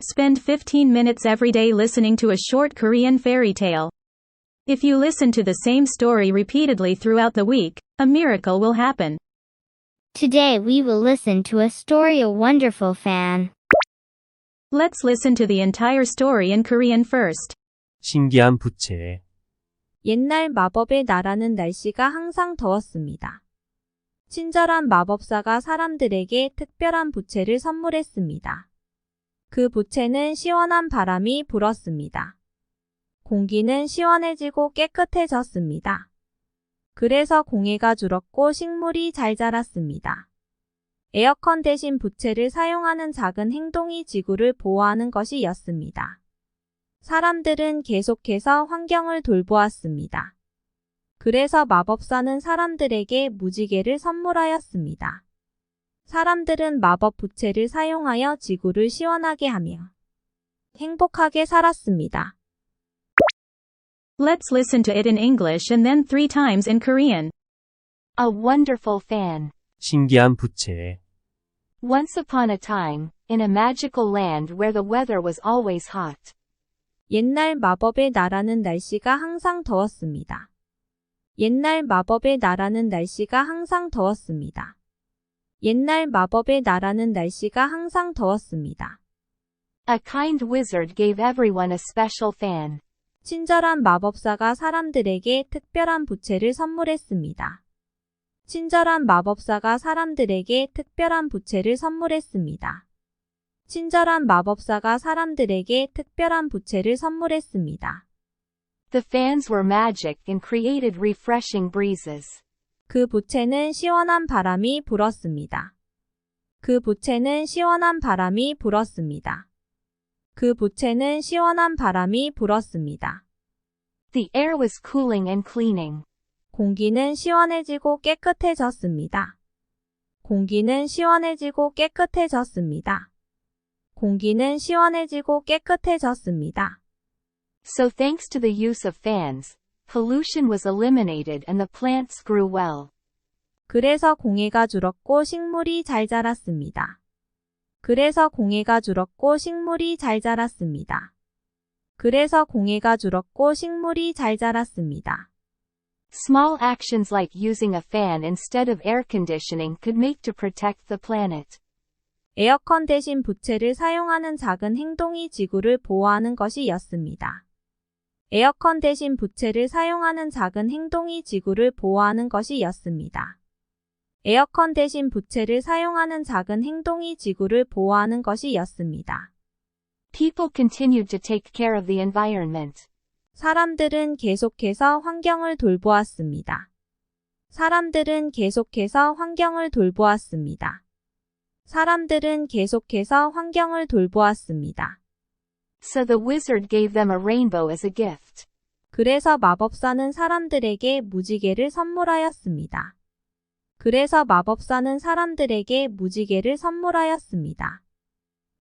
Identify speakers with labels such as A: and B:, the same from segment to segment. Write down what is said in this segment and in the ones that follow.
A: Spend 15 minutes every day listening to a short Korean fairy tale. If you listen to the same story repeatedly throughout the week, a miracle will happen.
B: Today we will listen to a story A Wonderful Fan.
A: Let's listen to the entire story in Korean first.
C: 신기한 부채.
D: 옛날 마법의 나라는 날씨가 항상 더웠습니다. 친절한 마법사가 사람들에게 특별한 부채를 선물했습니다. 그 부채는 시원한 바람이 불었습니다. 공기는 시원해지고 깨끗해졌습니다. 그래서 공해가 줄었고 식물이 잘 자랐습니다. 에어컨 대신 부채를 사용하는 작은 행동이 지구를 보호하는 것이었습니다. 사람들은 계속해서 환경을 돌보았습니다. 그래서 마법사는 사람들에게 무지개를 선물하였습니다. 사람들은 마법 부채를 사용하여 지구를 시원하게 하며 행복하게 살았습니다.
A: Let's listen to it in English and then 3 times in Korean.
E: A wonderful fan.
C: 신기한 부채.
E: Once upon a time, in a magical land where the weather was always hot.
D: 옛날 마법의 나라는 날씨가 항상 더웠습니다. 옛날 마법의 나라는 날씨가 항상 더웠습니다. 옛날 마법의 나라는 날씨가 항상 더웠습니다.
E: A kind wizard gave everyone a special fan.
D: 친절한 마법사가 사람들에게 특별한 부채를 선물했습니다. 친절한 마법사가 사람들에게 특별한 부채를 선물했습니다. 친절한 마법사가 사람들에게 특별한 부채를 선물했습니다.
E: The fans were magic and created refreshing breezes.
D: 그 부채는 시원한 바람이 불었습니다. 그 부채는 시원한 바람이 불었습니다. 그 부채는 시원한 바람이 불었습니다.
E: The air was cooling and cleaning.
D: 공기는 시원해지고 깨끗해졌습니다. 공기는 시원해지고 깨끗해졌습니다. 공기는 시원해지고 깨끗해졌습니다.
E: So thanks to the use of fans, pollution was eliminated and the plants grew well.
D: 그래서 공해가 줄었고 식물이 잘 자랐습니다. 그래서 공해가 줄었고 식물이 잘 자랐습니다. 그래서 공해가 줄었고 식물이 잘 자랐습니다.
E: Small actions like using a fan instead of air conditioning could make to protect the planet.
D: 에어컨 대신 부채를 사용하는 작은 행동이 지구를 보호하는 것이었습니다. 에어컨 대신 부채를 사용하는 작은 행동이 지구를 보호하는 것이었습니다. 에어컨 대신 부채를 사용하는 작은 행동이 지구를 보호하는 것이었습니다.
E: People continued to take care of the environment.
D: 사람들은 계속해서 환경을 돌보았습니다. 사람들은 계속해서 환경을 돌보았습니다. 사람들은 계속해서 환경을 돌보았습니다.
E: So the wizard gave them a rainbow as a gift.
D: 그래서 마법사는 사람들에게 무지개를 선물하였습니다. 그래서 마법사는 사람들에게 무지개를 선물하였습니다.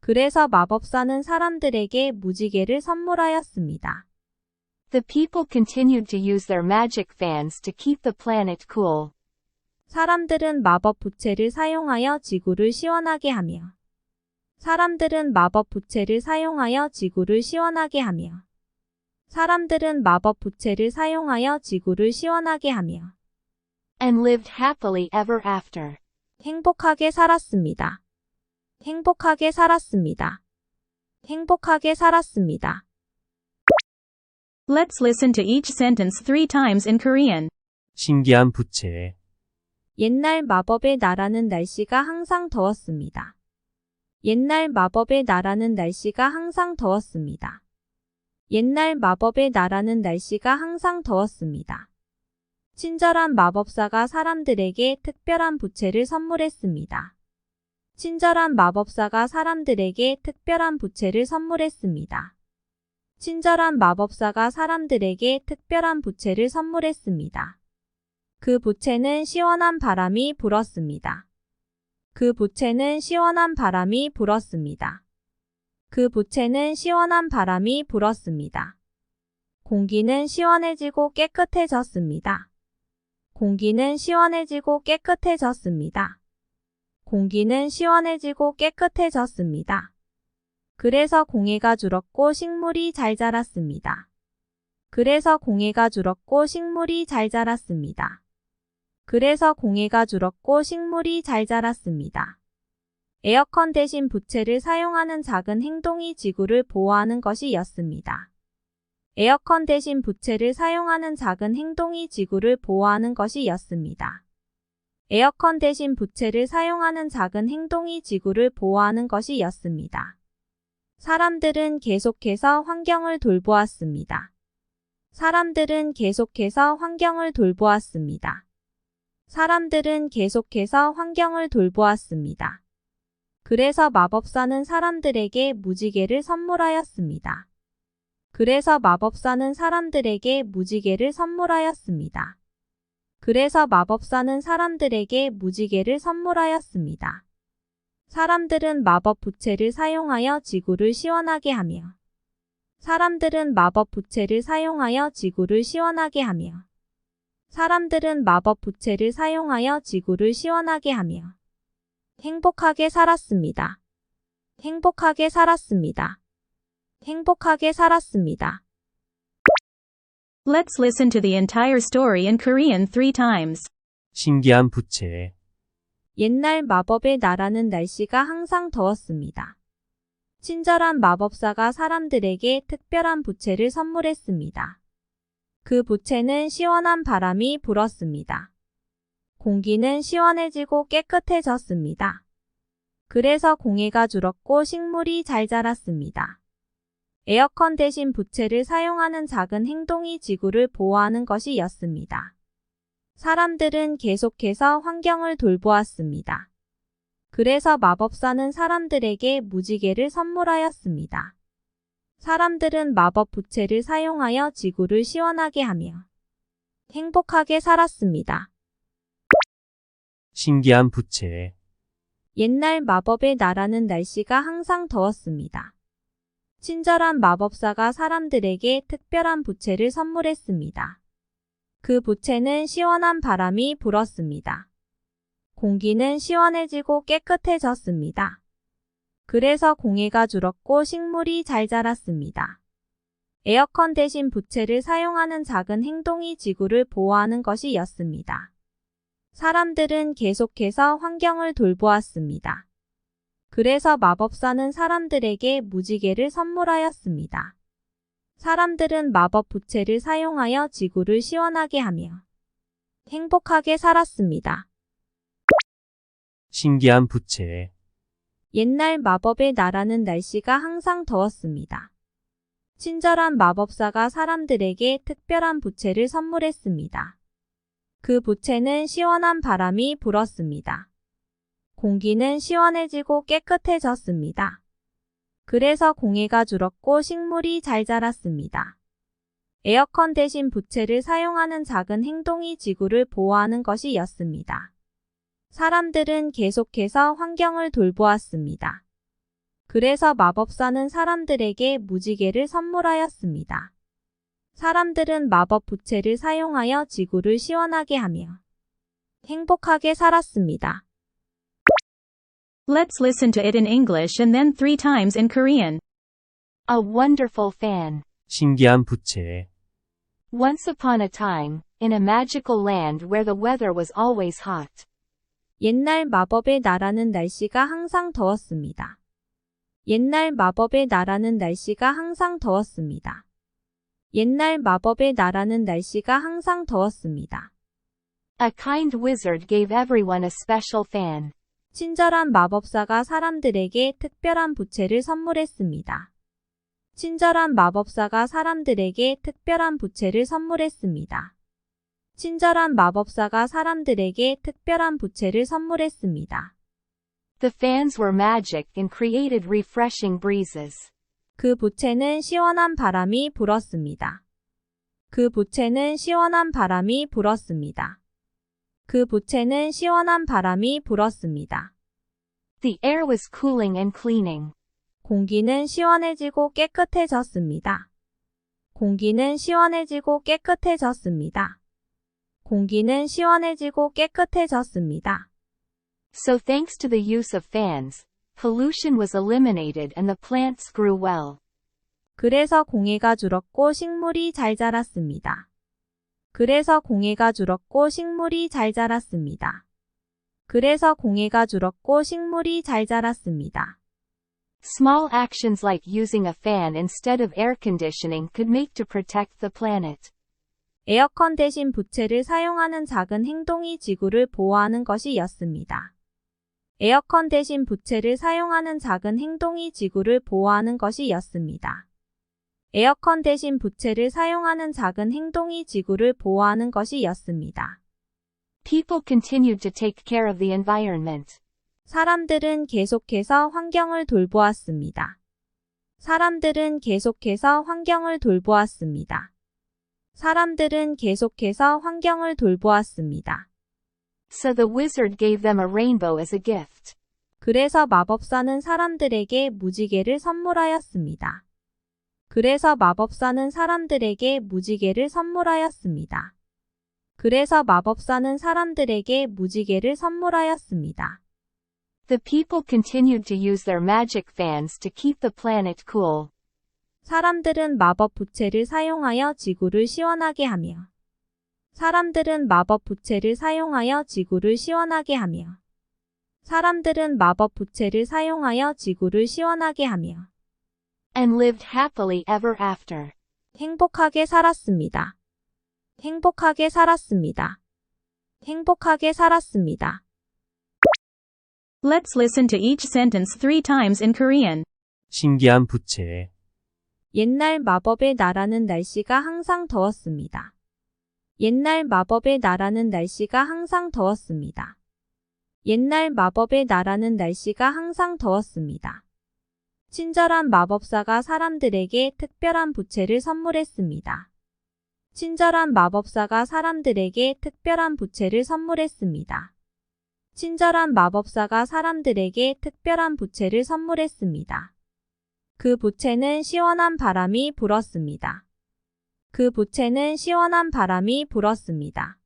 D: 그래서 마법사는 사람들에게 무지개를 선물하였습니다.
E: The people continued to use their magic fans to keep the planet cool.
D: 사람들은 마법 부채를 사용하여 지구를 시원하게 하며 사람들은 마법 부채를 사용하여 지구를 시원하게 하며 사람들은 마법 부채를 사용하여 지구를 시원하게 하며
E: And lived happily ever after.
D: 행복하게 살았습니다. 행복하게 살았습니다. 행복하게 살았습니다.
A: Let's listen to each sentence 3 times in Korean.
C: 신기한 부채.
D: 옛날 마법의 나라는 날씨가 항상 더웠습니다. 옛날 마법의 나라는 날씨가 항상 더웠습니다. 옛날 마법의 나라는 날씨가 항상 더웠습니다. 친절한 마법사가 사람들에게 특별한 부채를 선물했습니다. 친절한 마법사가 사람들에게 특별한 부채를 선물했습니다. 친절한 마법사가 사람들에게 특별한 부채를 선물했습니다. 그 부채는 시원한 바람이 불었습니다. 그 부채는 시원한 바람이 불었습니다. 그 부채는 시원한 바람이 불었습니다. 공기는 시원해지고 깨끗해졌습니다. 공기는 시원해지고 깨끗해졌습니다. 공기는 시원해지고 깨끗해졌습니다. 그래서 공해가 줄었고 식물이 잘 자랐습니다. 그래서 공해가 줄었고 식물이 잘 자랐습니다. 그래서 공해가 줄었고 식물이 잘 자랐습니다. 에어컨 대신 부채를 사용하는 작은 행동이 지구를 보호하는 것이었습니다. 에어컨 대신 부채를 사용하는 작은 행동이 지구를 보호하는 것이었습니다. 에어컨 대신 부채를 사용하는 작은 행동이 지구를 보호하는 것이었습니다. 사람들은 계속해서 환경을 돌보았습니다. 사람들은 계속해서 환경을 돌보았습니다. 사람들은 계속해서 환경을 돌보았습니다. 그래서 마법사는 사람들에게 무지개를 선물하였습니다. 그래서 마법사는 사람들에게 무지개를 선물하였습니다. 그래서 마법사는 사람들에게 무지개를 선물하였습니다. 사람들은 마법 부채를 사용하여 지구를 시원하게 하며 사람들은 마법 부채를 사용하여 지구를 시원하게 하며 사람들은 마법 부채를 사용하여 지구를 시원하게 하며 행복하게 살았습니다. 행복하게 살았습니다. 행복하게 살았습니다.
A: Let's listen to the entire story in Korean 3 times.
C: 신기한 부채.
D: 옛날 마법의 나라는 날씨가 항상 더웠습니다. 친절한 마법사가 사람들에게 특별한 부채를 선물했습니다. 그 부채는 시원한 바람이 불었습니다. 공기는 시원해지고 깨끗해졌습니다. 그래서 공해가 줄었고 식물이 잘 자랐습니다. 에어컨 대신 부채를 사용하는 작은 행동이 지구를 보호하는 것이었습니다. 사람들은 계속해서 환경을 돌보았습니다. 그래서 마법사는 사람들에게 무지개를 선물하였습니다. 사람들은 마법 부채를 사용하여 지구를 시원하게 하며 행복하게 살았습니다.
C: 신기한 부채.
D: 옛날 마법의 나라는 날씨가 항상 더웠습니다. 친절한 마법사가 사람들에게 특별한 부채를 선물했습니다. 그 부채는 시원한 바람이 불었습니다. 공기는 시원해지고 깨끗해졌습니다. 그래서 공해가 줄었고 식물이 잘 자랐습니다. 에어컨 대신 부채를 사용하는 작은 행동이 지구를 보호하는 것이었습니다. 사람들은 계속해서 환경을 돌보았습니다. 그래서 마법사는 사람들에게 무지개를 선물하였습니다. 사람들은 마법 부채를 사용하여 지구를 시원하게 하며 행복하게 살았습니다.
C: 신기한 부채.
D: 옛날 마법의 나라는 날씨가 항상 더웠습니다. 친절한 마법사가 사람들에게 특별한 부채를 선물했습니다. 그 부채는 시원한 바람이 불었습니다. 공기는 시원해지고 깨끗해졌습니다. 그래서 공해가 줄었고 식물이 잘 자랐습니다. 에어컨 대신 부채를 사용하는 작은 행동이 지구를 보호하는 것이었습니다. 사람들은 계속해서 환경을 돌보았습니다. 그래서 마법사는 사람들에게 무지개를 선물하였습니다. 사람들은 마법 부채를 사용하여 지구를 시원하게 하며 행복하게 살았습니다.
A: Let's listen to it in English and then 3 times in Korean.
E: A wonderful fan.
C: 신기한 부채.
E: Once upon a time, in a magical land where the weather was always hot.
D: 옛날 마법의 나라는 날씨가 항상 더웠습니다. 옛날 마법의 나라는 날씨가 항상 더웠습니다. 옛날 마법의 나라는 날씨가 항상 더웠습니다.
E: A kind wizard gave everyone a special fan.
D: 친절한 마법사가 사람들에게 특별한 부채를 선물했습니다. 친절한 마법사가 사람들에게 특별한 부채를 선물했습니다. 친절한 마법사가 사람들에게 특별한 부채를 선물했습니다.
E: The fans were magic and created refreshing breezes.
D: 그 부채는 시원한 바람이 불었습니다. 그 부채는 시원한 바람이 불었습니다. 그 부채는 시원한 바람이 불었습니다.
E: The air was cooling and cleaning.
D: 공기는 시원해지고 깨끗해졌습니다. 공기는 시원해지고 깨끗해졌습니다. 공기는 시원해지고 깨끗해졌습니다.
E: So thanks to the use of fans, Pollution was eliminated and the plants grew well.
D: 그래서 공해가 줄었고 식물이 잘 자랐습니다. 그래서 공해가 줄었고 식물이 잘 자랐습니다. 그래서 공해가 줄었고 식물이 잘 자랐습니다.
E: Small actions like using a fan instead of air conditioning could make to protect the planet.
D: 에어컨 대신 부채를 사용하는 작은 행동이 지구를 보호하는 것이었습니다. 에어컨 대신 부채를 사용하는 작은 행동이 지구를 보호하는 것이었습니다. 에어컨 대신 부채를 사용하는 작은 행동이 지구를 보호하는 것이었습니다.
E: People continued to take care of the environment.
D: 사람들은 계속해서 환경을 돌보았습니다. 사람들은 계속해서 환경을 돌보았습니다. 사람들은 계속해서 환경을 돌보았습니다.
E: So the wizard gave them a rainbow as a gift.
D: 그래서 마법사는 사람들에게 무지개를 선물하였습니다. 그래서 마법사는 사람들에게 무지개를 선물하였습니다. 그래서 마법사는 사람들에게 무지개를 선물하였습니다.
E: The people continued to use their magic fans to keep the planet cool.
D: 사람들은 마법 부채를 사용하여 지구를 시원하게 하며 사람들은 마법 부채를 사용하여 지구를 시원하게 하며 사람들은 마법 부채를 사용하여 지구를 시원하게 하며
E: And lived happily ever after.
D: 행복하게 살았습니다. 행복하게 살았습니다. 행복하게 살았습니다.
A: Let's listen to each sentence 3 times in Korean.
C: 신기한 부채.
D: 옛날 마법의 나라는 날씨가 항상 더웠습니다. 옛날 마법의 나라는 날씨가 항상 더웠습니다. 옛날 마법의 나라는 날씨가 항상 더웠습니다. 친절한 마법사가 사람들에게 특별한 부채를 선물했습니다. 친절한 마법사가 사람들에게 특별한 부채를 선물했습니다. 친절한 마법사가 사람들에게 특별한 부채를 선물했습니다. 그 부채는 시원한 바람이 불었습니다. 그 부채는 시원한 바람이 불었습니다.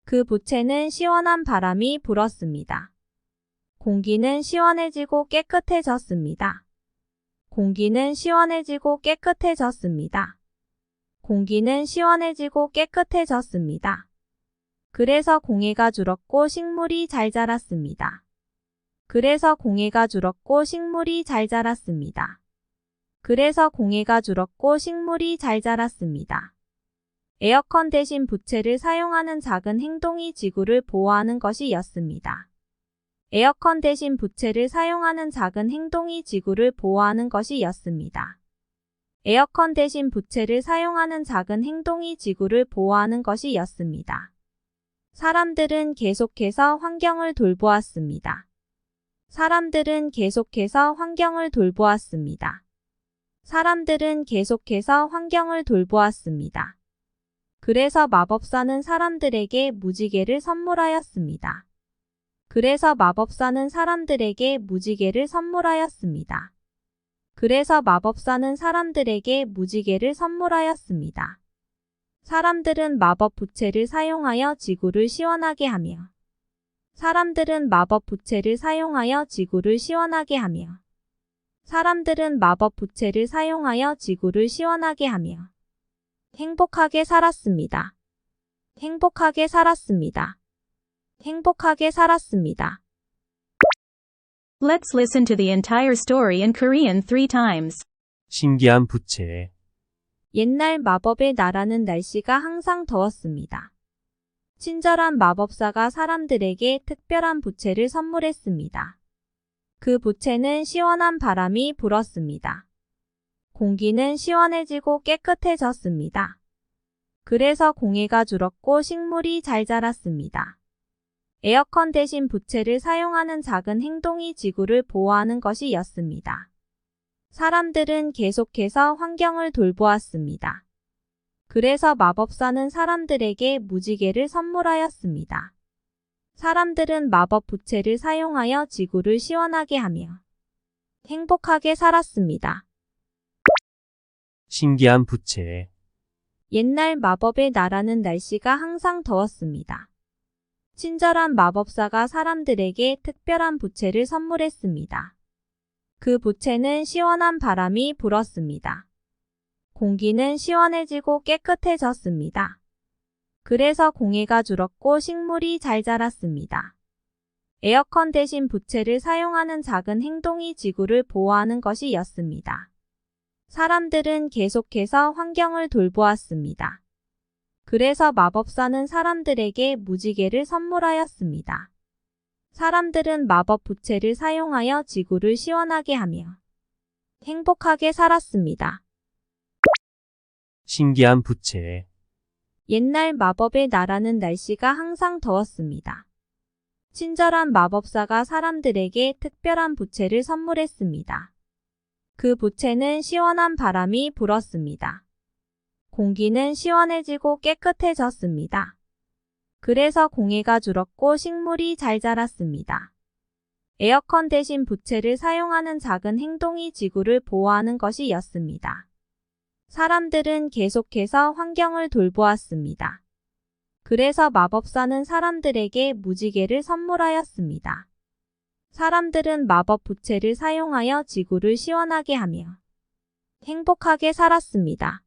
D: 그 부채는 시원한 바람이 불었습니다. 공기는 시원해지고 깨끗해졌습니다. 공기는 시원해지고 깨끗해졌습니다. 공기는 시원해지고 깨끗해졌습니다. 그래서 공해가 줄었고 식물이 잘 자랐습니다. 그래서 공해가 줄었고 식물이 잘 자랐습니다. 그래서 공해가 줄었고 식물이 잘 자랐습니다. 에어컨 대신 부채를 사용하는 작은 행동이 지구를 보호하는 것이었습니다. 에어컨 대신 부채를 사용하는 작은 행동이 지구를 보호하는 것이었습니다. 에어컨 대신 부채를 사용하는 작은 행동이 지구를 보호하는 것이었습니다. 사람들은 계속해서 환경을 돌보았습니다. 사람들은 계속해서 환경을 돌보았습니다. 사람들은 계속해서 환경을 돌보았습니다. 그래서 마법사는 사람들에게 무지개를 선물하였습니다. 그래서 마법사는 사람들에게 무지개를 선물하였습니다. 그래서 마법사는 사람들에게 무지개를 선물하였습니다. 사람들은 마법 부채를 사용하여 지구를 시원하게 하며 사람들은 마법 부채를 사용하여 지구를 시원하게 하며 사람들은 마법 부채를 사용하여 지구를 시원하게 하며 행복하게 살았습니다. 행복하게 살았습니다. 행복하게 살았습니다.
A: Let's listen to the entire story in Korean 3 times.
C: 신기한 부채.
D: 옛날 마법의 나라는 날씨가 항상 더웠습니다. 친절한 마법사가 사람들에게 특별한 부채를 선물했습니다. 그 부채는 시원한 바람이 불었습니다. 공기는 시원해지고 깨끗해졌습니다. 그래서 공해가 줄었고 식물이 잘 자랐습니다. 에어컨 대신 부채를 사용하는 작은 행동이 지구를 보호하는 것이었습니다. 사람들은 계속해서 환경을 돌보았습니다. 그래서 마법사는 사람들에게 무지개를 선물하였습니다. 사람들은 마법 부채를 사용하여 지구를 시원하게 하며 행복하게 살았습니다.
C: 신기한 부채.
D: 옛날 마법의 나라는 날씨가 항상 더웠습니다. 친절한 마법사가 사람들에게 특별한 부채를 선물했습니다. 그 부채는 시원한 바람이 불었습니다. 공기는 시원해지고 깨끗해졌습니다. 그래서 공해가 줄었고 식물이 잘 자랐습니다. 에어컨 대신 부채를 사용하는 작은 행동이 지구를 보호하는 것이었습니다. 사람들은 계속해서 환경을 돌보았습니다. 그래서 마법사는 사람들에게 무지개를 선물하였습니다. 사람들은 마법 부채를 사용하여 지구를 시원하게 하며 행복하게 살았습니다.
C: 신기한 부채.
D: 옛날 마법의 나라는 날씨가 항상 더웠습니다. 친절한 마법사가 사람들에게 특별한 부채를 선물했습니다. 그 부채는 시원한 바람이 불었습니다. 공기는 시원해지고 깨끗해졌습니다. 그래서 공해가 줄었고 식물이 잘 자랐습니다. 에어컨 대신 부채를 사용하는 작은 행동이 지구를 보호하는 것이었습니다. 사람들은 계속해서 환경을 돌보았습니다. 그래서 마법사는 사람들에게 무지개를 선물하였습니다. 사람들은 마법 부채를 사용하여 지구를 시원하게 하며 행복하게 살았습니다.